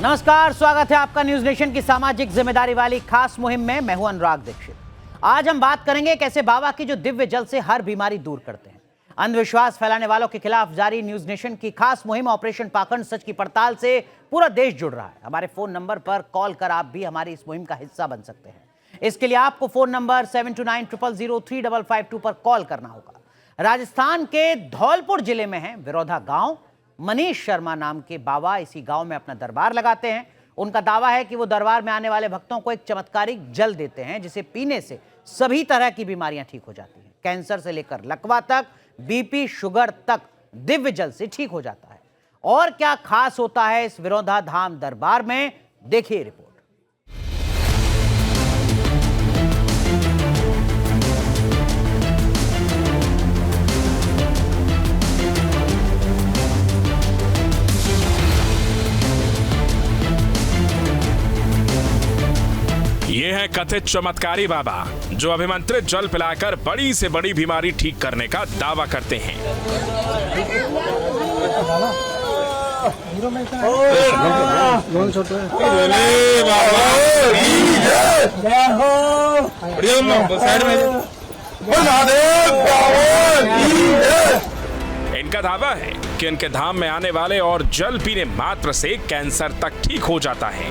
नमस्कार, स्वागत है आपका न्यूज नेशन की सामाजिक जिम्मेदारी वाली खास मुहिम में। मैं हूं अनुराग दीक्षित। आज हम बात करेंगे कैसे बाबा की जो दिव्य जल से हर बीमारी दूर करते हैं। अंधविश्वास फैलाने वालों के खिलाफ जारी न्यूज नेशन की खास मुहिम ऑपरेशन पाखंड सच की पड़ताल से पूरा देश जुड़ रहा है। हमारे फोन नंबर पर कॉल कर आप भी हमारी इस मुहिम का हिस्सा बन सकते हैं। इसके लिए आपको फोन नंबर 7290003552 पर कॉल करना होगा। राजस्थान के धौलपुर जिले में है विरोधा गांव। मनीष शर्मा नाम के बाबा इसी गांव में अपना दरबार लगाते हैं। उनका दावा है कि वो दरबार में आने वाले भक्तों को एक चमत्कारिक जल देते हैं जिसे पीने से सभी तरह की बीमारियां ठीक हो जाती हैं। कैंसर से लेकर लकवा तक, बीपी, शुगर तक दिव्य जल से ठीक हो जाता है। और क्या खास होता है इस विरोधा धाम दरबार में, देखिए रिपोर्ट। ये है कथित चमत्कारी बाबा जो अभिमंत्रित जल पिलाकर बड़ी से बड़ी बीमारी ठीक करने का दावा करते हैं। इनका दावा है कि इनके धाम में आने वाले और जल पीने मात्र से कैंसर तक ठीक हो जाता है।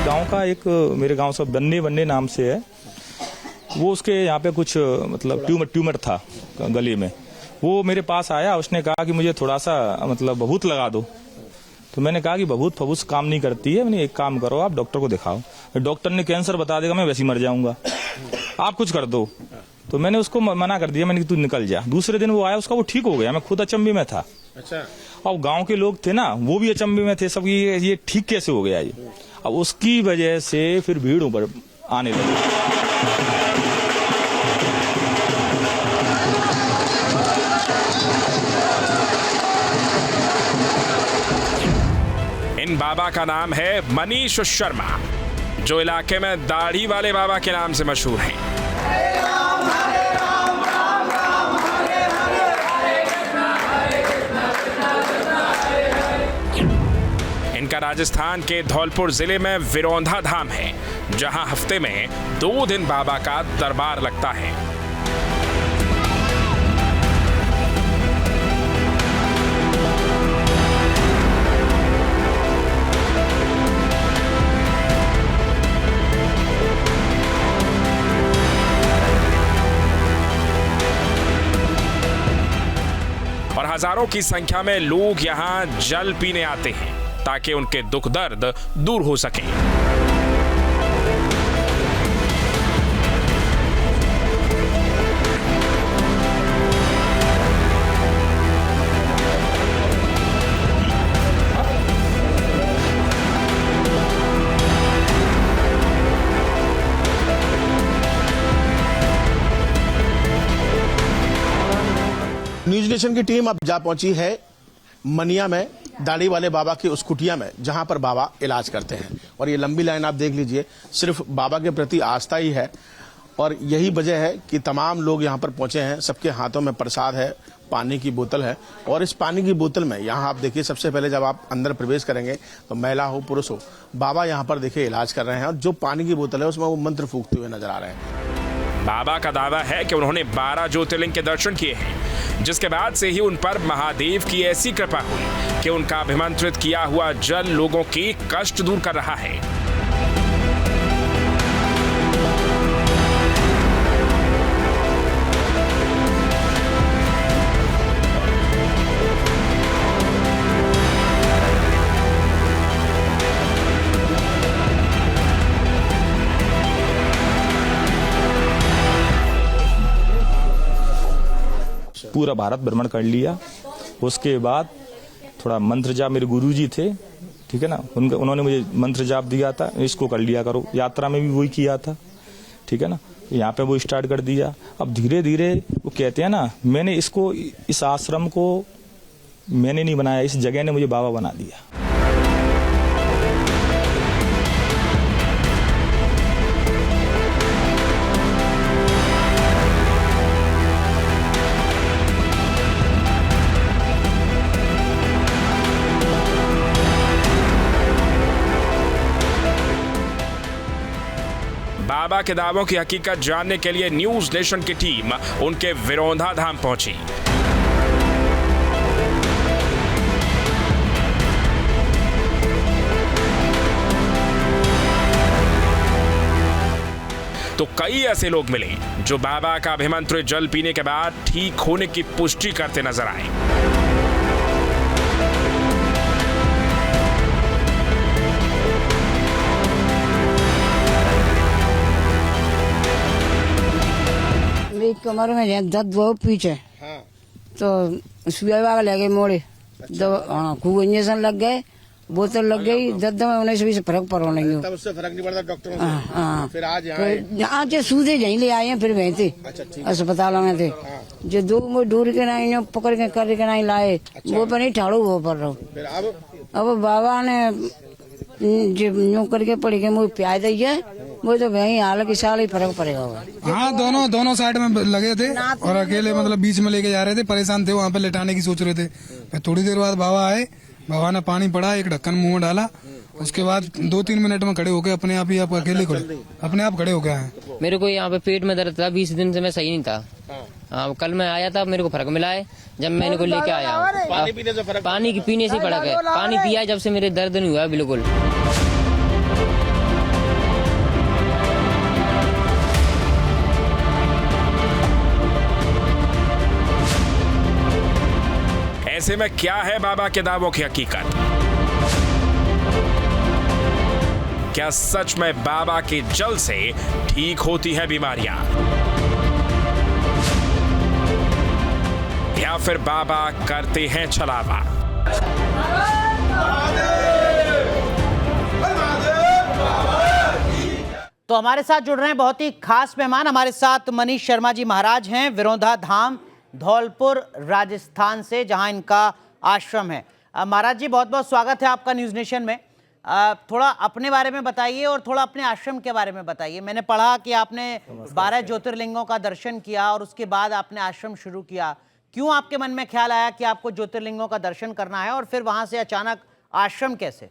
गांव का एक मेरे गांव से बन्ने नाम से है, वो उसके यहाँ पे कुछ मतलब ट्यूमर था गले में। वो मेरे पास आया, उसने कहा कि मुझे थोड़ा सा मतलब बहूत लगा दो। तो मैंने कहा कि बहूत फबूस काम नहीं करती है। मैंने एक काम करो, आप डॉक्टर को दिखाओ। डॉक्टर ने कैंसर बता देगा, मैं वैसे ही मर जाऊंगा, आप कुछ कर दो। तो मैंने उसको मना कर दिया, मैंने कि तू निकल जा। दूसरे दिन वो आया, उसका वो ठीक हो गया। मैं खुद अचंभे में था। अच्छा। और गांव के लोग थे ना, वो भी अचंभे में थे सब, ये ठीक कैसे हो गया ये। अब उसकी वजह से फिर भीड़ ऊपर आने लगी। इन बाबा का नाम है मनीष शर्मा, जो इलाके में दाढ़ी वाले बाबा के नाम से मशहूर हैं। इनका राजस्थान के धौलपुर जिले में विरोधा धाम है, जहां हफ्ते में 2 दिन बाबा का दरबार लगता है। और हजारों की संख्या में लोग यहां जल पीने आते हैं ताकि उनके दुख दर्द दूर हो सके। न्यूज नेशन की टीम अब जा पहुंची है मनिया में, दाढ़ी वाले बाबा की उस कुटिया में जहां पर बाबा इलाज करते हैं। और ये लंबी लाइन आप देख लीजिए, सिर्फ बाबा के प्रति आस्था ही है। और यही वजह है कि तमाम लोग यहां पर पहुंचे हैं। सबके हाथों में प्रसाद है, पानी की बोतल है। और इस पानी की बोतल में यहां आप देखिए, सबसे पहले जब आप अंदर प्रवेश करेंगे तो महिला हो पुरुष हो, बाबा यहां पर देखिए इलाज कर रहे हैं। और जो पानी की बोतल है उसमें वो मंत्र फूंकते हुए नजर आ रहे हैं। बाबा का दावा है कि उन्होंने 12 ज्योतिर्लिंग के दर्शन किए हैं, जिसके बाद से ही उन पर महादेव की ऐसी कृपा हुई कि उनका अभिमंत्रित किया हुआ जल लोगों के कष्ट दूर कर रहा है। पूरा भारत भ्रमण कर लिया। उसके बाद थोड़ा मंत्र जाप, मेरे गुरुजी थे, ठीक है ना, उन्होंने मुझे मंत्र जाप दिया था, इसको कर लिया करो। यात्रा में भी वही किया था, ठीक है ना। यहाँ पे वो स्टार्ट कर दिया। अब धीरे धीरे वो कहते हैं ना, मैंने इसको, इस आश्रम को मैंने नहीं बनाया, इस जगह ने मुझे बाबा बना दिया। बाबा के दावों की हकीकत जानने के लिए न्यूज नेशन की टीम उनके विरोधा धाम पहुंची। तो कई ऐसे लोग मिले जो बाबा का अभिमंत्रित जल पीने के बाद ठीक होने की पुष्टि करते नजर आए। मेरी कमर में दर्द बहुत पीछे तो सुबह लगे मोड़े दवा खूब इंजेक्शन लग गए, बोतल लग गई, दर्द में उन्हें से फर्क पड़ा नहीं। तब उससे फर्क नहीं पड़ता डॉक्टरों से? फिर आज यहाँ से सूदे यहीं ले आए हैं, फिर वहीं थे अस्पतालों में थे जो दो दूर के नहीं पकड़ के कर के नहीं लाए, वो पर नहीं ठाड़ू वो पर रहो। फिर अब बाबा ने जो यूं करके पड़ी के मुझे प्याज दी है, वो तो वही हाल की साल ही फर्क पड़ेगा। हाँ, दोनों साइड में लगे थे और अकेले मतलब बीच में लेके जा रहे थे, परेशान थे, वहाँ पे लेटाने की सोच रहे थे। फिर थोड़ी देर बाद बाबा आए, बाबा ने पानी पड़ा, एक ढक्कन मुंह में डाला, उसके बाद 2-3 मिनट में खड़े हो गए, अपने आप ही आप अकेले अपने आप खड़े हो गए हैं। मेरे को यहाँ पे पेट में दर्द था, 20 दिन से मैं सही नहीं था। हाँ, कल मैं आया था, मेरे को फर्क मिला है जब मैं इनको लेके आया। पानी पीने से फर्क? पानी पीने से फर्क है, पानी पिया जब से मेरे दर्द नहीं हुआ बिल्कुल। ऐसे में क्या है बाबा के दावों की हकीकत? क्या सच में बाबा के जल से ठीक होती है बीमारियां, या फिर बाबा करते हैं छलावा? तो हमारे साथ जुड़ रहे हैं बहुत ही खास मेहमान। हमारे साथ मनीष शर्मा जी महाराज हैं, विरोधा धाम धौलपुर राजस्थान से, जहां इनका आश्रम है। महाराज जी, बहुत बहुत स्वागत है आपका न्यूज़ नेशन में। थोड़ा अपने बारे में बताइए और थोड़ा अपने आश्रम के बारे में बताइए। मैंने पढ़ा कि आपने 12 ज्योतिर्लिंगों का दर्शन किया और उसके बाद आपने आश्रम शुरू किया। क्यों आपके मन में ख्याल आया कि आपको ज्योतिर्लिंगों का दर्शन करना है और फिर वहां से अचानक आश्रम कैसे?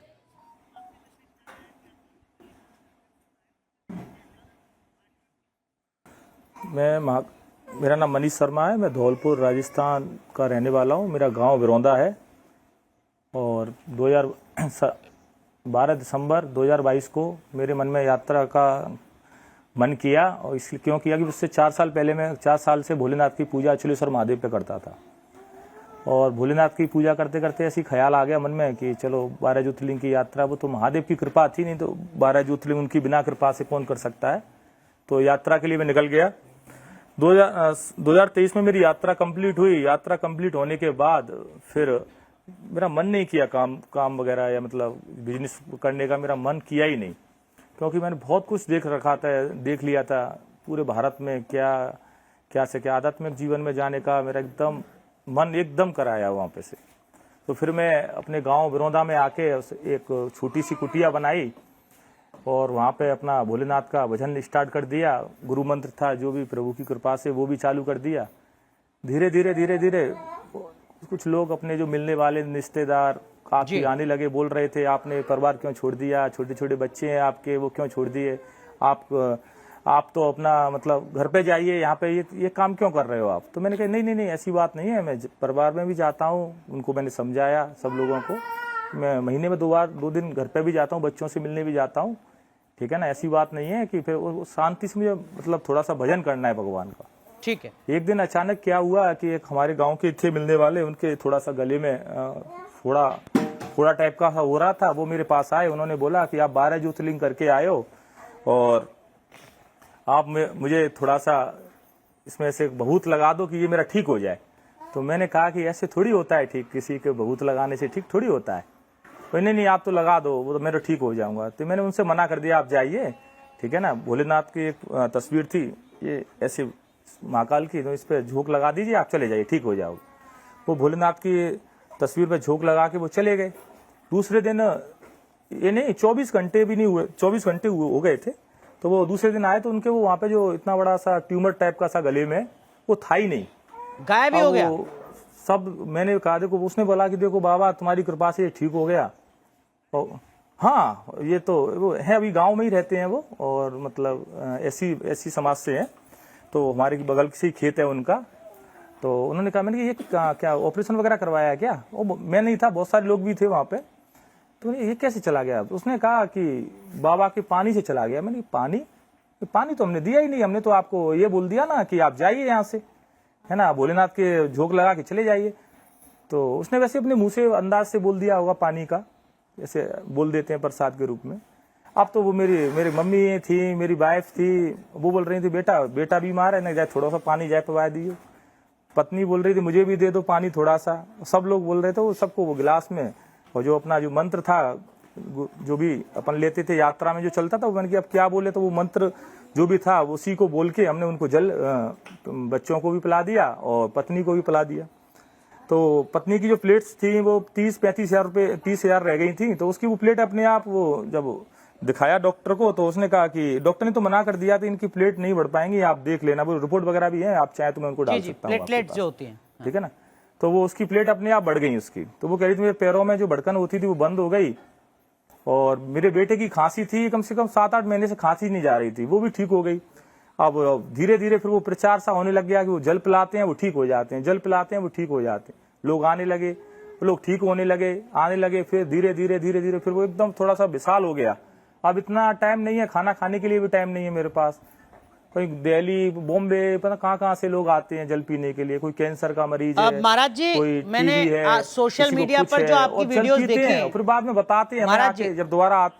मेरा नाम मनीष शर्मा है, मैं धौलपुर राजस्थान का रहने वाला हूँ। मेरा गांव विरोधा है और 12 दिसंबर 2022 को मेरे मन में यात्रा का मन किया। और इसलिए क्यों किया कि उससे 4 साल पहले मैं 4 साल से भोलेनाथ की पूजा अचलेश्वर महादेव पे करता था। और भोलेनाथ की पूजा करते करते ऐसी ख्याल आ गया मन में कि चलो 12 ज्योतिर्लिंग की यात्रा, वो तो महादेव की कृपा थी, नहीं तो 12 ज्योतिर्लिंग उनकी बिना कृपा से कौन कर सकता है। तो यात्रा के लिए मैं निकल गया। 2023 में मेरी यात्रा कंप्लीट हुई। यात्रा कंप्लीट होने के बाद फिर मेरा मन नहीं किया काम वगैरह या मतलब बिजनेस करने का मेरा मन किया ही नहीं, क्योंकि मैंने बहुत कुछ देख लिया था पूरे भारत में, क्या से क्या आध्यात्मिक जीवन में जाने का मेरा मन एकदम कराया वहां पे से। तो फिर मैं अपने गांव विरोधा में आके एक छोटी सी कुटिया बनाई और वहाँ पे अपना भोलेनाथ का भजन स्टार्ट कर दिया। गुरु मंत्र था जो भी प्रभु की कृपा से वो भी चालू कर दिया। धीरे धीरे कुछ लोग अपने जो मिलने वाले रिश्तेदार काफी आने लगे, बोल रहे थे आपने परिवार क्यों छोड़ दिया, छोटे छोटे बच्चे हैं आपके, वो क्यों छोड़ दिए, आप तो अपना मतलब घर पे जाइए, यहाँ पे ये काम क्यों कर रहे हो आप। तो मैंने कहा नहीं ऐसी बात नहीं है, मैं परिवार में भी जाता हूँ। उनको मैंने समझाया सब लोगों को, मैं महीने में 2 दिन घर पे भी जाता हूँ, बच्चों से मिलने भी जाता हूँ, ठीक है ना। ऐसी बात नहीं है कि फिर वो शांति से मुझे मतलब थोड़ा सा भजन करना है भगवान का, ठीक है। एक दिन अचानक क्या हुआ कि एक हमारे गांव के थे मिलने वाले, उनके थोड़ा सा गले में फोड़ा टाइप का हो रहा था। वो मेरे पास आए, उन्होंने बोला कि आप 12 ज्योतिर्लिंग करके आए हो और आप मुझे थोड़ा सा इसमें से बहुत लगा दो कि ये मेरा ठीक हो जाए। तो मैंने कहा कि ऐसे थोड़ी होता है ठीक, किसी के बहुत लगाने से ठीक थोड़ी होता है। तो नहीं आप तो लगा दो, वो तो मेरा ठीक हो जाऊंगा। तो मैंने उनसे मना कर दिया, आप जाइए, ठीक है ना। भोलेनाथ की एक तस्वीर थी ये ऐसे महाकाल की, तो इस पे झोंक लगा दीजिए, आप चले जाइए, ठीक हो जाओगे। वो भोलेनाथ की तस्वीर पे झोंक लगा के वो चले गए। दूसरे दिन ये नहीं 24 घंटे भी नहीं हुए, 24 घंटे हो गए थे। तो वो दूसरे दिन आए तो उनके वो वहां पे जो इतना बड़ा सा ट्यूमर टाइप का सा गले में वो था ही नहीं, गायब ही हो गया सब। मैंने कहा देखो, उसने बोला कि देखो बाबा तुम्हारी कृपा से ठीक हो गया। हाँ, ये तो वो है, अभी गांव में ही रहते हैं वो, और मतलब ऐसी समाज से हैं। तो हमारे बगल से ही खेत है उनका। तो उन्होंने कहा, मैंने कि ये क्या ऑपरेशन वगैरह करवाया है क्या? वो मैं नहीं था, बहुत सारे लोग भी थे वहाँ पे। तो ये कैसे चला गया? उसने कहा कि बाबा के पानी से चला गया। मैंने पानी तो हमने दिया ही नहीं, हमने तो आपको ये बोल दिया ना कि आप जाइए यहाँ से, है ना, भोलेनाथ के झोंक लगा के चले जाइए। तो उसने वैसे अपने मुंह से अंदाज से बोल दिया होगा पानी का, जैसे बोल देते हैं प्रसाद के रूप में। अब तो वो मेरी मम्मी थी, मेरी वाइफ थी, वो बोल रही थी बेटा बीमार है ना, जाए थोड़ा सा पानी जाए पवा दियो। पत्नी बोल रही थी मुझे भी दे दो पानी थोड़ा सा। सब लोग बोल रहे थे, वो सबको वो गिलास में, और जो अपना जो मंत्र था जो भी अपन लेते थे यात्रा में जो चलता था, वो मैंने अब क्या बोले, तो वो मंत्र जो भी था उसी को बोल के हमने उनको जल बच्चों को भी पिला दिया और पत्नी को भी पिला दिया। तो पत्नी की जो प्लेट्स थी वो 30-35 हज़ार रुपये 30 हज़ार रह गई थी। तो उसकी वो प्लेट अपने आप, वो जब दिखाया डॉक्टर को तो उसने कहा कि डॉक्टर ने तो मना कर दिया था, इनकी प्लेट नहीं बढ़ पाएंगी, आप देख लेना, वो रिपोर्ट वगैरह भी है, आप चाहे तो मैं उनको डाल सकता हूँ, प्लेटलेट जो होती है, ठीक है ना। तो वो उसकी प्लेट अपने आप बढ़ गई उसकी। तो वो कह रही थी मेरे पैरों में जो भड़कन होती थी वो बंद हो गई, और मेरे बेटे की खांसी थी, कम से कम 7-8 महीने से खांसी नहीं जा रही थी, वो भी ठीक हो गई। अब धीरे धीरे फिर वो प्रचार सा होने लग गया कि वो जल पिलाते हैं वो ठीक हो जाते हैं, जल पिलाते हैं वो ठीक हो जाते हैं। लोग आने लगे, लोग ठीक होने लगे, आने लगे, फिर धीरे धीरे फिर वो एकदम थोड़ा सा विशाल हो गया। अब इतना टाइम नहीं है, खाना खाने के लिए भी टाइम नहीं है मेरे पास। कोई दिल्ली, बॉम्बे, पता कहाँ से लोग आते हैं जल पीने के लिए, कोई कैंसर का मरीज है, महाराज जी, कोई मैंने सोशल मीडिया पर जो आपकी वीडियोस देखी हैं, फिर बाद में बताते हैं महाराज जी, जब दोबारा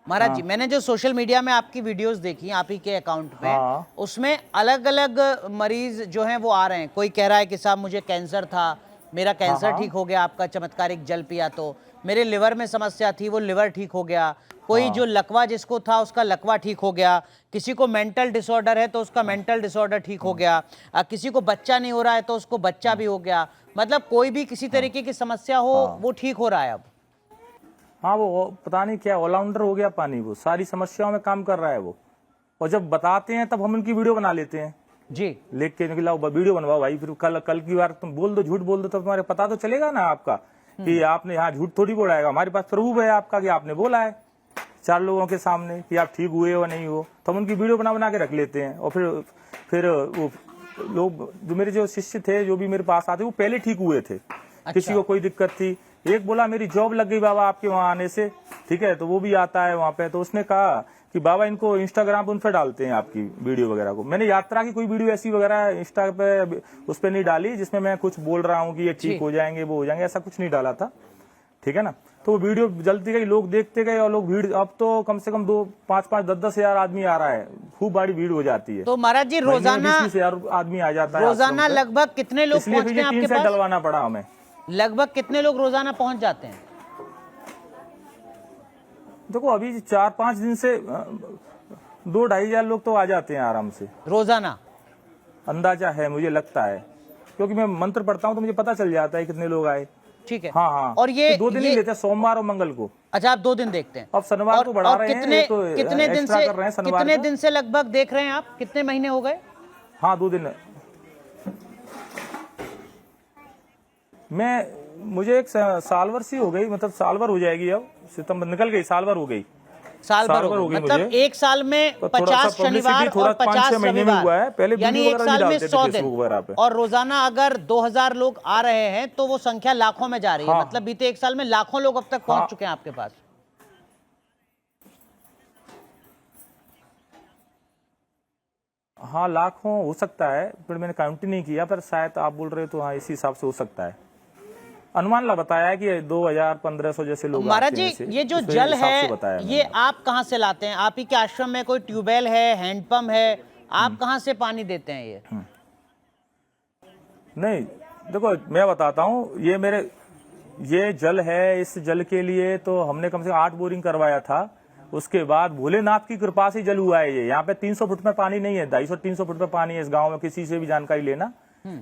महाराज जी, मैंने जो सोशल मीडिया में आपकी वीडियोस देखी आप ही के अकाउंट पे, उसमें अलग अलग मरीज जो हैं वो आ रहे हैं। कोई कह रहा है कि साहब मुझे कैंसर था, मेरा कैंसर ठीक हो गया आपका चमत्कारिक जल पिया तो, मेरे लिवर में समस्या थी वो लिवर ठीक हो गया, कोई जो लकवा जिसको था उसका लकवा ठीक हो गया, किसी को मेंटल डिसऑर्डर है तो उसका मेंटल डिसऑर्डर ठीक हो गया, किसी को बच्चा नहीं हो रहा है तो उसको बच्चा भी हो गया। मतलब कोई भी किसी तरीके की समस्या हो वो ठीक हो रहा है अब। हाँ, वो पता नहीं क्या ऑलराउंडर हो गया पानी, वो सारी समस्याओं में काम कर रहा है वो। और जब बताते हैं तब हम उनकी वीडियो बना लेते हैं जी, लिख के निकलाओ वीडियो बनवाओ भाई, फिर कल की बार तुम बोल दो, झूठ बोल दो, तो तुम्हारे पता तो चलेगा ना आपका कि आपने यहाँ झूठ थोड़ी बोलाएगा। हमारे पास प्रूफ है आपका कि आपने बोला है 4 लोगों के सामने कि आप ठीक हुए हो नहीं हो, तो हम उनकी वीडियो बना के रख लेते हैं। और फिर वो लोग जो मेरे जो शिष्य थे जो भी मेरे पास आते वो पहले ठीक हुए थे। किसी को कोई दिक्कत थी, एक बोला मेरी जॉब लग गई बाबा आपके वहां आने से, ठीक है, तो वो भी आता है वहां पे। तो उसने कहा कि बाबा इनको इंस्टाग्राम पे उन पर डालते हैं आपकी वीडियो वगैरह को। मैंने यात्रा की कोई वीडियो ऐसी वगैरह इंस्टा पे उस पर नहीं डाली जिसमें मैं कुछ बोल रहा हूँ कि ये ठीक हो जाएंगे वो हो जाएंगे, ऐसा कुछ नहीं डाला था, ठीक है ना। तो वो वीडियो जलती गई, लोग देखते गए, और लोग भीड़, अब तो कम से कम 2-5-5 10-10 हज़ार आदमी आ रहा है, खूब बड़ी भीड़ हो जाती है। तो महाराज जी रोजाना 20 हज़ार आदमी आ जाता है रोजाना। लगभग कितने लोग पहुंचते हैं आपके पास? डलवाना पड़ा हमें। लगभग कितने लोग रोजाना पहुंच जाते हैं? देखो अभी 4-5 दिन से 2-2.5 हज़ार लोग तो आ जाते हैं आराम से रोजाना, अंदाजा है मुझे लगता है, क्योंकि मैं मंत्र पढ़ता हूँ तो मुझे पता चल जाता है कितने लोग आए। ठीक है, हाँ। और ये तो 2 दिन ही लेते हैं, सोमवार और मंगल को। अच्छा, आप 2 दिन देखते हैं। अब शनिवार को बढ़ा रहे हैं, कितने दिन से लगभग देख रहे हैं आप? कितने महीने हो गए? हाँ, 2 दिन। मुझे एक साल भर सी हो गई, मतलब साल भर हो जाएगी, अब सितंबर निकल गई, साल भर हो गई। साल भर हो गई, मतलब एक साल में 50 शनिवार और 50 रविवार, यानी एक साल में 100 दिन। और रोजाना अगर 2000 लोग आ रहे हैं तो वो संख्या लाखों में जा रही है। मतलब बीते एक साल में लाखों लोग अब तक पहुंच चुके हैं आपके पास। हाँ, लाखों हो सकता है, फिर मैंने काउंट नहीं किया, पर शायद आप बोल रहे हो तो हाँ इसी हिसाब से हो सकता है। अनुमान बताया है कि 2000-1500 जैसे लोग। महाराज जी, ये जो जल है ये आप कहाँ से लाते हैं? आप ही के आश्रम में कोई ट्यूबवेल है, हैंडपंप है? आप कहाँ से पानी देते हैं ये? नहीं, देखो मैं बताता हूँ, ये जल है, इस जल के लिए तो हमने कम से कम 8 बोरिंग करवाया था। उसके बाद भोलेनाथ की कृपा से जल हुआ है ये। यहाँ पे 300 फुट में पानी नहीं है, 250-300 फुट में पानी है इस गांव में। किसी से भी जानकारी लेना,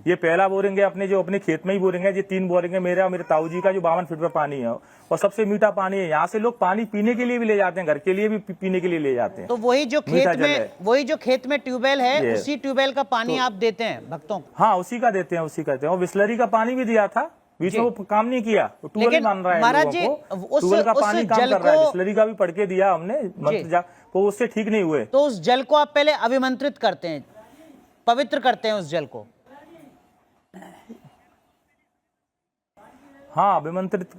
ये पहला बोरिंग है अपने खेत में ही बोरिंग है। ये 3 बोरिंग है मेरे और मेरे ताऊ जी का, जो 52 फुट में पानी है, और सबसे मीठा पानी है। यहाँ से लोग पानी पीने के लिए भी ले जाते हैं, घर के लिए भी पीने के लिए ले जाते हैं। तो वही जो खेत में ट्यूबवेल है, उसी ट्यूबवेल का पानी आप देते हैं भक्तों को? हाँ, उसी का देते हैं, और बिस्लरी का पानी भी दिया था बीच में वो काम नहीं किया, वो टूबेल लेकिन मान रहा है महाराज लोगों जी, को, उस टूबेल का पानी जल काम कर रहा है, को डिस्लरी का भी पढ़ के दिया हमने मंत्र जाप, वो उससे ठीक नहीं हुए। तो उस जल को आप पहले अभिमंत्रित करते हैं, पवित्र करते हैं उस जल को? हाँ, अभिमंत्रित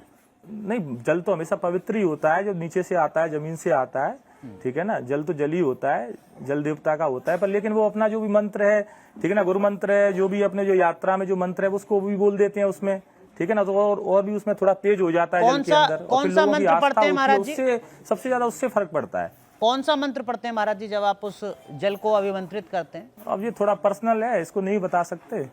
नहीं, जल तो हमेशा पवित्र ही होता है, जो नीचे से आता है, जमीन से आता है, ठीक है ना। जल तो जल ही होता है, जल देवता का होता है, पर लेकिन वो अपना जो भी मंत्र है, ठीक है ना, गुरु मंत्र है, जो भी अपने जो यात्रा में जो मंत्र है उसको भी बोल देते हैं उसमें, ठीक है ना। तो और भी उसमें थोड़ा तेज हो जाता है जल के अंदर। कौन सा मंत्र पढ़ते हैं महाराज जी? उससे सबसे ज्यादा उससे फर्क पड़ता है। कौन सा मंत्र पढ़ते हैं महाराज जी जब आप उस जल को अभिमंत्रित करते हैं? अब ये थोड़ा पर्सनल है, इसको नहीं बता सकते।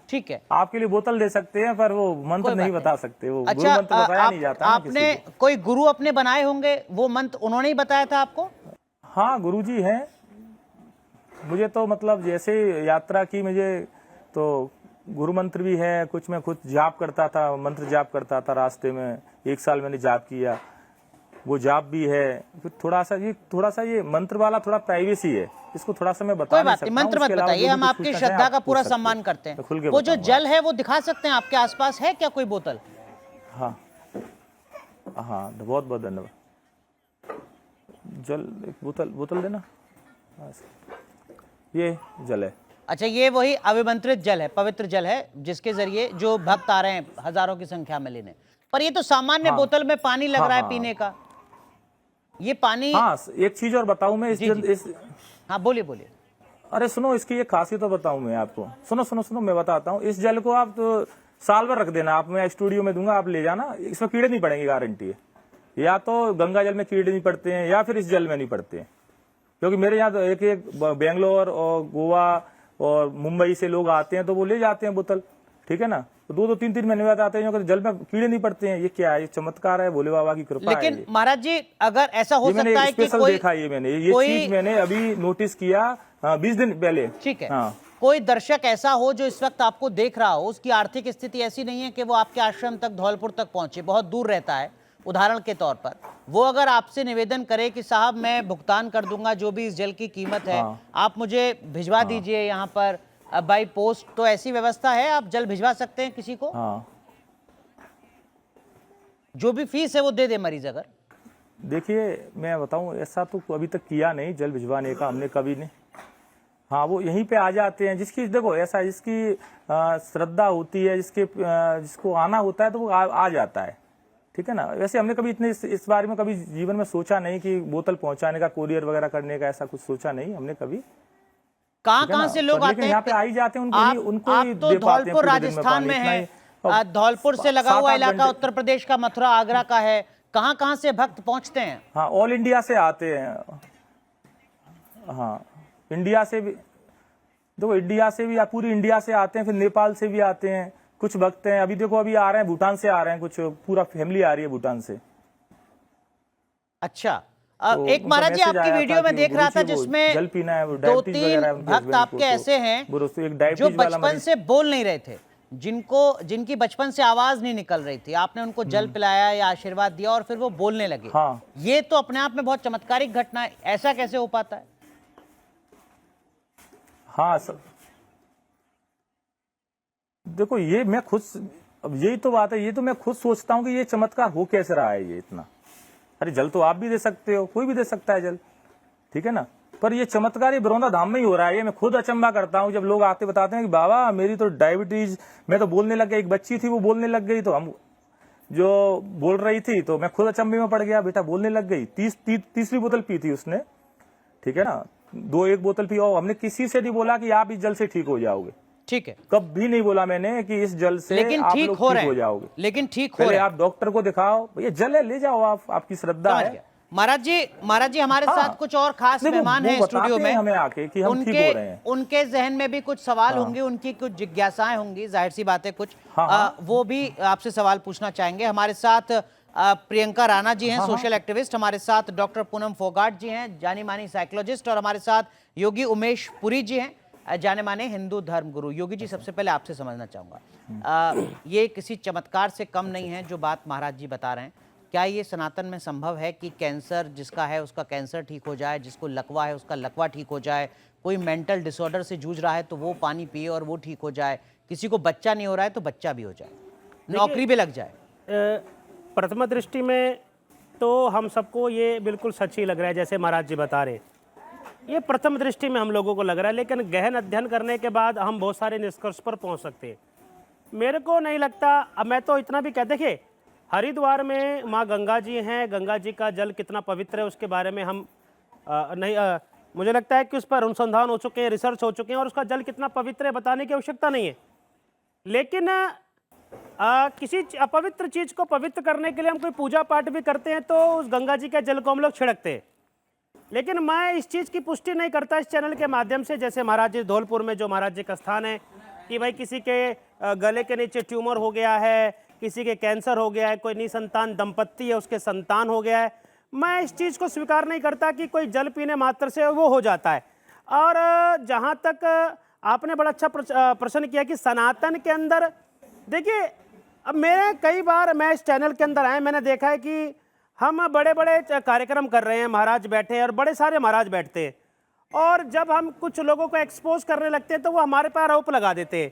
ठीक है, आपके लिए बोतल दे सकते हैं, पर वो मंत्र नहीं बता सकते, वो गुरु अच्छा, मंत्र बताया नहीं जाता ना किसी आपने को। कोई गुरु अपने बनाए होंगे, वो मंत्र उन्होंने ही बताया था आपको? हाँ, गुरुजी हैं। मुझे तो मतलब जैसे यात्रा की, मुझे तो गुरु मंत्र भी है, कुछ मैं खुद जाप करता था, मंत्र जाप करता था रास्ते में, 1 साल मैंने जाप किया, वो जाप भी है। फिर थोड़ा सा ये मंत्र वाला थोड़ा प्राइवेसी है, इसको थोड़ा सा मैं बता कोई नहीं बात नहीं, सकता हूं। मंत्र मत उसके अलावा बताइए, जो भी हम कुछ आपकी पूछना श्रद्धा चाहें का आप पूरा पूछ सकते सम्मान हैं। करते हैं। मैं खुल के वो जो बताऊंगा। जल है वो दिखा सकते हैं आपके आसपास है क्या कोई बोतल? हाँ हाँ, बहुत बहुत धन्यवाद। जल एक बोतल देना, ये जल है। अच्छा, ये वही अभिमंत्रित जल है, पवित्र जल है, जिसके जरिए जो भक्त आ रहे हैं हजारों की संख्या में लेने। पर ये तो सामान्य हाँ। बोतल में पानी लग हाँ, रहा है हाँ। पीने का, ये पानी। हाँ, एक चीज और बताऊं मैं इस हाँ बोलिए बोलिए। अरे सुनो, इसकी एक खासियत तो बताऊं मैं आपको। सुनो मैं बताता हूँ। इस जल को आप तो साल भर रख देना, आप मैं स्टूडियो में दूंगा, आप ले जाना, इसमें कीड़े नहीं पड़ेंगे, गारंटी है। या तो गंगा जल में कीड़े नहीं पड़ते हैं, या फिर इस जल में नहीं पड़ते हैं, क्योंकि मेरे यहाँ तो एक बेंगलोर और गोवा और मुंबई से लोग आते हैं, तो वो ले जाते हैं बोतल, ठीक है ना। तो 2-2 3-3 महीने बाद आते हैं, जल में कीड़े नहीं पड़ते हैं। ये क्या है? ये चमत्कार है, भोले बाबा की कृपा है। लेकिन महाराज जी, अगर ऐसा हो सकता है कि स्पेशल कोई देखा, ये चीज मैंने अभी नोटिस किया 20 दिन पहले। ठीक है, हाँ। कोई दर्शक ऐसा हो जो इस वक्त आपको देख रहा हो, उसकी आर्थिक स्थिति ऐसी नहीं है कि वो आपके आश्रम तक, धौलपुर तक पहुंचे, बहुत दूर रहता है, उदाहरण के तौर पर, वो अगर आपसे निवेदन करे कि साहब मैं भुगतान कर दूंगा जो भी इस जल की कीमत है, आप मुझे भिजवा दीजिए यहाँ पर बाई पोस्ट, तो ऐसी व्यवस्था है? आप जल भिजवा सकते हैं किसी को? हाँ, जो भी फीस है वो दे दे मरीज अगर। देखिए मैं बताऊं, ऐसा तो अभी तक किया नहीं जल भिजवाने का हमने कभी नहीं। हाँ, वो यहीं पे आ जाते हैं, जिसकी देखो ऐसा, जिसकी श्रद्धा होती है, जिसको आना होता है, तो वो आ जाता है, ठीक है ना। वैसे हमने कभी इतने इस बारे में कभी जीवन में सोचा नहीं कि बोतल पहुंचाने का, कोरियर वगैरह करने का, ऐसा कुछ सोचा नहीं हमने कभी। कहाँ से लोग आते हैं? यहाँ पे आ ही जाते हैं, उनको आप ही तो दे पाते हैं धौलपुर पूरे दिन में राजस्थान पानी, में इतना है, ही। धौलपुर से लगा हुआ 7-8 इलाका घंटे। उत्तर प्रदेश का, मथुरा आगरा का है, कहाँ से भक्त पहुंचते हैं? हाँ, ऑल इंडिया से आते हैं। हाँ, इंडिया से भी, देखो इंडिया से भी, पूरी इंडिया से आते हैं, फिर नेपाल से भी आते हैं कुछ भक्त हैं। अभी देखो अभी आ रहे हैं, भूटान से आ रहे हैं, कुछ पूरा फैमिली आ रही है भूटान से। अच्छा, तो एक महाराज जी, मैसेज आपकी आया वीडियो था में कि देख रहा था गुरुजी वो जिसमें जल पीना है, वो 2-3 डायबिटीज वगैरह है उनके भक्त हस्बैंड आपके को, ऐसे हैं एक जो डायबिटीज वाला बचपन मरीज। से बोल नहीं रहे थे, जिनकी बचपन से आवाज नहीं निकल रही थी, आपने उनको जल पिलाया या आशीर्वाद दिया और फिर वो बोलने लगे। हाँ। ये तो अपने आप में बहुत चमत्कारिक घटना है, ऐसा कैसे हो पाता है? हाँ देखो, ये मैं खुद, अब यही तो बात है, ये तो मैं खुद सोचता हूँ कि ये चमत्कार हो कैसे रहा है ये इतना। अरे जल तो आप भी दे सकते हो, कोई भी दे सकता है जल, ठीक है ना। पर ये चमत्कार ये बरौंदा धाम में ही हो रहा है, ये मैं खुद अचंभा करता हूँ जब लोग आते बताते हैं कि बाबा मेरी तो डायबिटीज, मैं तो बोलने लग गया, एक बच्ची थी वो बोलने लग गई, तो हम जो बोल रही थी, तो मैं खुद अचंभे में पड़ गया, बेटा बोलने लग गई। तीसरी बोतल पी थी उसने, ठीक है ना, 1 बोतल पी, और हमने किसी से नहीं बोला कि आप इस जल से ठीक हो जाओगे, ठीक है, कभी नहीं बोला मैंने कि इस जल से लेकिन आप ठीक लोग हो ठीक रहे हो हैं, जाओगे। लेकिन ठीक हो पहले रहे हैं। आप डॉक्टर को दिखाओ, भैया जल है ले जाओ, आप, आपकी श्रद्धा समझ है। गया। महाराज जी हमारे हाँ। साथ कुछ और खास देखो, मेहमान वो हैं बताते स्टूडियो हैं में, हमें आके कि हम ठीक हो रहे हैं। उनके जहन में भी कुछ सवाल होंगे, उनकी कुछ जिज्ञासाएं होंगी, जाहिर सी बात है, कुछ हाँ। वो भी आपसे सवाल पूछना चाहेंगे। हमारे साथ प्रियंका राणा जी हैं, सोशल एक्टिविस्ट, हमारे साथ डॉक्टर पूनम फोगाट जी हैं, जानी मानी साइकोलॉजिस्ट, और हमारे साथ योगी उमेश पुरी जी हैं, जाने माने हिंदू धर्म गुरु। योगी जी, सबसे पहले आपसे समझना चाहूंगा, ये किसी चमत्कार से कम नहीं है जो बात महाराज जी बता रहे हैं। क्या ये सनातन में संभव है कि कैंसर जिसका है उसका कैंसर ठीक हो जाए, जिसको लकवा है उसका लकवा ठीक हो जाए, कोई मेंटल डिसऑर्डर से जूझ रहा है तो वो पानी पिए और वो ठीक हो जाए, किसी को बच्चा नहीं हो रहा है तो बच्चा भी हो जाए? नौकरी पे लग जाए। प्रथम दृष्टि में तो हम सबको ये बिल्कुल सच ही लग रहा है, जैसे महाराज जी बता रहे हैं, ये प्रथम दृष्टि में हम लोगों को लग रहा है, लेकिन गहन अध्ययन करने के बाद हम बहुत सारे निष्कर्ष पर पहुंच सकते हैं। मेरे को नहीं लगता, अब मैं तो इतना भी कह, देखिए हरिद्वार में माँ गंगा जी हैं, गंगा जी का जल कितना पवित्र है उसके बारे में हम मुझे लगता है कि उस पर अनुसंधान हो चुके हैं, रिसर्च हो चुके हैं, और उसका जल कितना पवित्र है बताने की आवश्यकता नहीं है। लेकिन किसी अपवित्र चीज को पवित्र करने के लिए हम कोई पूजा पाठ भी करते हैं तो उस गंगा जी के जल को हम लोग छिड़कते हैं। लेकिन मैं इस चीज की पुष्टि नहीं करता इस चैनल के माध्यम से, जैसे महाराज जी धौलपुर में जो महाराज जी का स्थान है, कि भाई किसी के गले के नीचे ट्यूमर हो गया है, किसी के कैंसर हो गया है, कोई निसंतान दंपत्ति है उसके संतान हो गया है, मैं इस चीज को स्वीकार नहीं करता कि कोई जल पीने मात्र से वो हो जाता है। और जहाँ तक आपने बड़ा अच्छा प्रश्न किया कि सनातन के अंदर, देखिए अब कई बार मैं इस चैनल के अंदर आया, मैंने देखा है कि हम बड़े बड़े कार्यक्रम कर रहे हैं, महाराज बैठे हैं और बड़े सारे महाराज बैठते हैं, और जब हम कुछ लोगों को एक्सपोज करने लगते हैं तो वो हमारे पर आरोप लगा देते हैं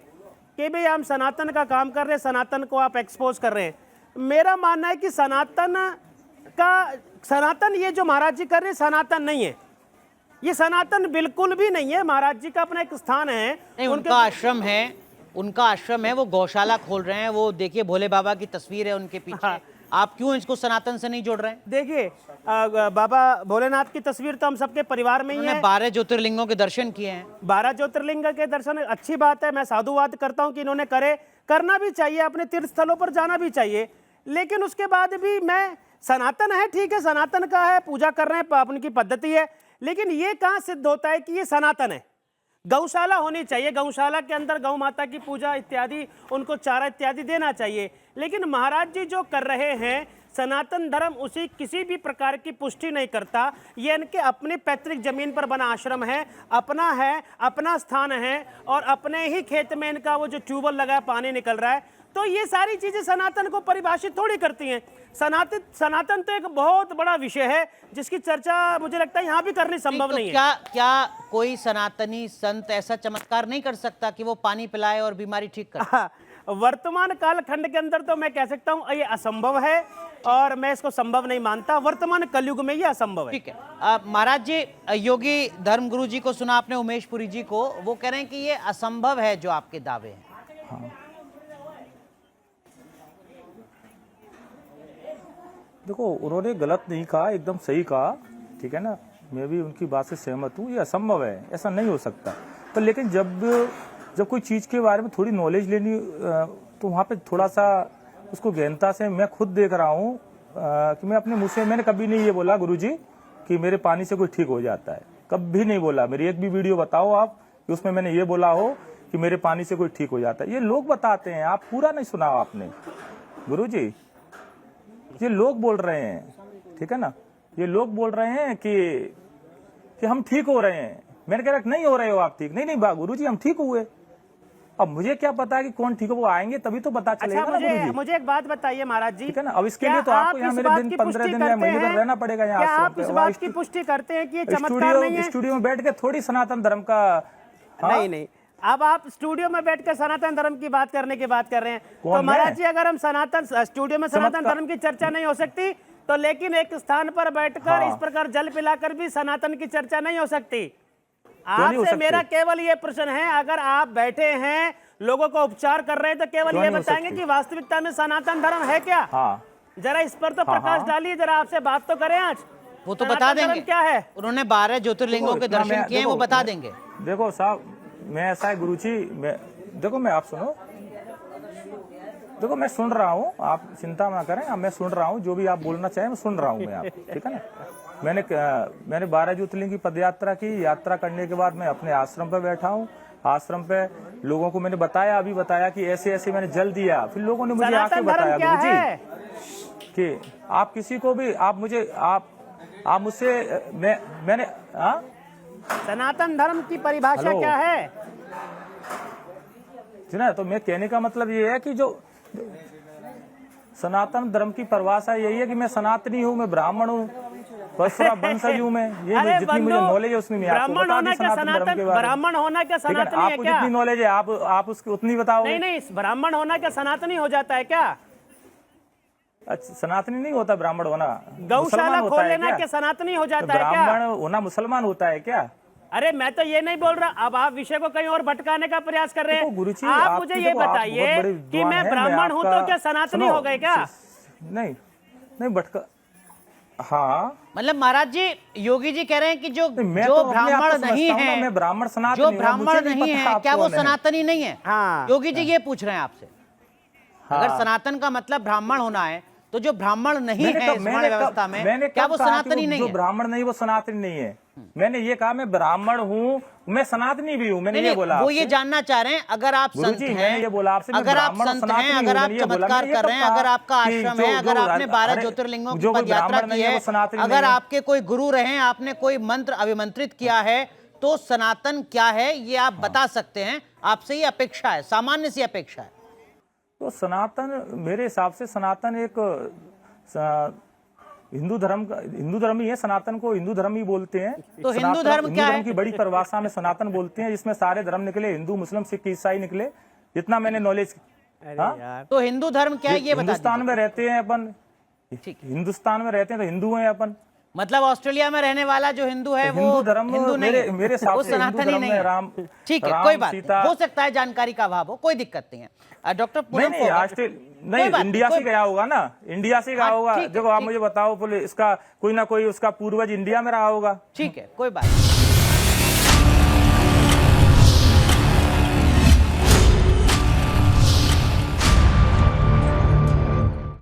कि भाई हम सनातन का काम कर रहे हैं, सनातन को आप एक्सपोज कर रहे हैं। मेरा मानना है कि सनातन ये जो महाराज जी कर रहे हैं सनातन नहीं है, ये सनातन बिल्कुल भी नहीं है। महाराज जी का अपना एक स्थान है, नहीं उनका आश्रम है, उनका आश्रम है, वो गौशाला खोल रहे हैं, वो देखिए भोले बाबा की तस्वीर है उनके पीछे। हाँ। आप क्यों इसको सनातन से नहीं जोड़ रहे हैं? देखिए बाबा भोलेनाथ की तस्वीर तो हम सबके परिवार में ही है। 12 ज्योतिर्लिंगों के दर्शन किए हैं। 12 ज्योतिर्लिंग के दर्शन अच्छी बात है, मैं साधुवाद करता हूं कि इन्होंने करना भी चाहिए, अपने तीर्थ स्थलों पर जाना भी चाहिए। लेकिन उसके बाद भी मैं सनातन है, ठीक है, सनातन का है, पूजा कर रहे हैं, उनकी पद्धति है, लेकिन ये कहाँ सिद्ध होता है कि ये सनातन है? गौशाला होनी चाहिए, गौशाला के अंदर गौ माता की पूजा इत्यादि, उनको चारा इत्यादि देना चाहिए। लेकिन महाराज जी जो कर रहे हैं, सनातन धर्म उसी किसी भी प्रकार की पुष्टि नहीं करता। ये इनके अपने पैतृक जमीन पर बना आश्रम है, अपना स्थान है, और अपने ही खेत में इनका वो जो ट्यूबवेल लगा है, पानी निकल रहा है। तो ये सारी चीजें सनातन को परिभाषित थोड़ी करती हैं। सनातन तो एक बहुत बड़ा विषय है जिसकी चर्चा मुझे लगता है यहाँ भी करनी संभव नहीं है। क्या कोई सनातनी संत ऐसा चमत्कार नहीं कर सकता कि वो पानी पिलाए और बीमारी ठीक करे? वर्तमान कालखंड के अंदर तो मैं कह सकता हूँ ये असंभव है, और मैं इसको संभव नहीं मानता। वर्तमान कलयुग में ये असंभव है। ठीक है महाराज जी, योगी धर्मगुरु जी को सुना आपने, उमेश पुरी जी को, वो कह रहे हैं कि ये असंभव है जो आपके दावे हैं। हाँ। देखो उन्होंने गलत नहीं कहा, एकदम सही कहा, ठीक है ना, मैं भी उनकी बात से सहमत हूँ, ये असंभव है, ऐसा नहीं हो सकता। तो लेकिन जब कोई चीज के बारे में थोड़ी नॉलेज लेनी तो वहाँ पे थोड़ा सा उसको गहनता से, मैं खुद देख रहा हूँ कि मैं अपने मुँह से, मैंने कभी नहीं ये बोला गुरुजी कि मेरे पानी से कोई ठीक हो जाता है, कभी नहीं बोला। मेरी एक भी वीडियो बताओ आप कि उसमें मैंने ये बोला हो कि मेरे पानी से कोई ठीक हो जाता है। ये लोग बताते हैं, आप पूरा नहीं सुना आपने गुरुजी, ये लोग बोल रहे हैं, ठीक है ना, ये लोग बोल रहे हैं कि हम ठीक हो रहे हैं। मैंने कह रहा नहीं हो रहे हो आप ठीक, नहीं गुरुजी हम ठीक हुए। अब मुझे क्या पता है कि कौन ठीक हो, वो आएंगे तभी तो पता चलेगा। अच्छा, मुझे एक बात बताइए महाराज जी, ठीक है ना, अब इसके लिए तो आपको यहाँ मेरे दिन 15 दिन या महीने भर रहना पड़ेगा यहाँ। क्या आप इस बात की पुष्टि करते हैं कि ये चमत्कार नहीं है? स्टूडियो में बैठ के थोड़ी सनातन धर्म का नहीं, अब आप स्टूडियो में बैठकर सनातन धर्म की बात करने की बात कर रहे हैं। तो महाराज जी अगर हम स्टूडियो में सनातन धर्म की चर्चा नहीं हो सकती तो लेकिन एक स्थान पर बैठकर इस प्रकार जल पिलाकर भी सनातन की चर्चा नहीं हो सकती। आपसे मेरा केवल ये प्रश्न है, अगर आप बैठे हैं लोगों को उपचार कर रहे हैं तो केवल ये बताएंगे कि वास्तविकता में सनातन धर्म है क्या? जरा इस पर तो प्रकाश डालिए, जरा आपसे बात तो करें आज। वो तो बता देंगे क्या है। उन्होंने 12 ज्योतिर्लिंगों के दर्शन किए हैं, वो बता देंगे। देखो साहब, मैं ऐसा है गुरुजी, देखो मैं आप सुनो, देखो मैं सुन रहा हूँ, आप चिंता ना करें, मैं सुन रहा हूँ, जो भी आप बोलना चाहें मैं सुन रहा हूँ मैं आप, ठीक है ना। मैंने 12 ज्योतिर्लिंग की पदयात्रा की, यात्रा करने के बाद मैं अपने आश्रम पे बैठा हूँ। आश्रम पे लोगों को मैंने बताया, अभी बताया कि ऐसे ऐसे मैंने जल दिया, फिर लोगों ने मुझे आके बताया गुरुजी कि आप किसी को भी आप मुझसे मैंने सनातन धर्म की परिभाषा क्या है जी ना। तो मैं कहने का मतलब ये है कि जो सनातन धर्म की परिभाषा यही है कि मैं सनातनी हूँ, मैं ब्राह्मण हूँ, परशुराम वंशज हूँ मैं, ये अरे जितनी मुझे बंधु, नॉलेज है उसमें मैं आपको ब्राह्मण बता होना दी क्या सनातन धर्म के सनातन, बारे में। ब्राह्मण होना क्या लेकिन सनातनी है आपको क्या? जितनी नॉलेज है आप उसकी उतनी बताओ। नहीं, ब्राह्मण होना क्या सनातनी हो जाता है क्या? अच्छा, सनातनी नहीं होता ब्राह्मण होना, गौशाला मुसलमान खोल होता है लेना क्या? क्या सनातनी हो जाता है क्या? ब्राह्मण होना मुसलमान होता है क्या? अरे मैं तो ये नहीं बोल रहा, अब आप विषय को कहीं और भटकाने का प्रयास कर रहे देखो हैं। गुरुजी, आप आपकी मुझे ये देखो, आप बताइए बहुत बड़े कि विद्वान मैं हैं, ब्राह्मण हूं तो आपका- क्या सनातनी सुनो, हो गए क्या? नहीं भटका, हाँ मतलब महाराज जी, योगी जी कह रहे हैं कि जो मैं जो तो अपने आप को ब्राह्मण समझता नहीं हूं ना, है, मैं ब्राह्मण सनातनी जो हूं, ब्राह्मण मुझे नहीं नहीं पता है आप क्या वो कौन है। सनातनी नहीं है? हाँ। योगी जी ये पूछ रहे हैं आपसे। अगर हाँ। सनातन का मतलब ब्राह्मण होना है तो जो ब्राह्मण नहीं मैंने है कब- इस मैंने वर्ण कब- व्यवस्था में, मैंने क्या कब वो कहा कि सनातनी नहीं जो है? ब्राह्मण नहीं वो सनातनी नहीं है। मैंने ये कहा मैं ब्राह्मण हूँ, मैं सनातनी भी हूँ, मैंने नहीं, ये बोला वो ये आपसे। जानना चाह रहे हैं अगर आप संत गुरुजी, मैंने हैं, ये बोला आपसे, मैं अगर आप ब्राह्मण और संत सनातनी हैं, हूँ, अगर आप मैंने ये बोला, चमत्कार मैंने ये कर रहे हैं, कब अगर कहा आपका कि आश्रम जो- है, अगर जो- आपने 12 अरे, ज्योतिर्लिंगों की जो कोई पद यात्रा ब्राह्मण की नहीं है, है, वो सनातनी अगर नहीं है। आपके कोई गुरु रहे, आपने कोई मंत्र अभिमंत्रित किया है, तो सनातन क्या है ये आप बता सकते हैं। आपसे ये अपेक्षा है, सामान्य सी अपेक्षा है। तो सनातन मेरे हिसाब से सनातन एक हिंदू धर्म ही है। सनातन को हिंदू धर्म ही बोलते हैं। तो हिंदू सनातन- धर्म क्या है? धर्म की बड़ी परिभाषा में सनातन बोलते हैं, जिसमें सारे धर्म निकले, हिंदू मुस्लिम सिख ईसाई निकले, जितना मैंने नॉलेज। हाँ? तो हिंदू धर्म क्या है ये बता हिंदुस्तान में रहते हैं अपन, ठीक। हिंदुस्तान में रहते हैं तो हिंदू हैं अपन। मतलब ऑस्ट्रेलिया में रहने वाला जो हिंदू है वो हिंदू धर्म हिंदू नहीं है, मेरे हिसाब वो से हिंदू सनातनी धर्म नहीं में है। राम, ठीक है, राम, कोई बात सीता- नहीं, हो सकता है जानकारी का अभाव हो, कोई दिक्कत नहीं है। डॉक्टर नहीं इंडिया से गया होगा ना, इंडिया से गया हाँ, होगा। ठीक है, देखो आप ठीक। मुझे बताओ, बोले इसका कोई ना कोई उसका पूर्वज इंडिया में रहा होगा। ठीक है, कोई बात नहीं।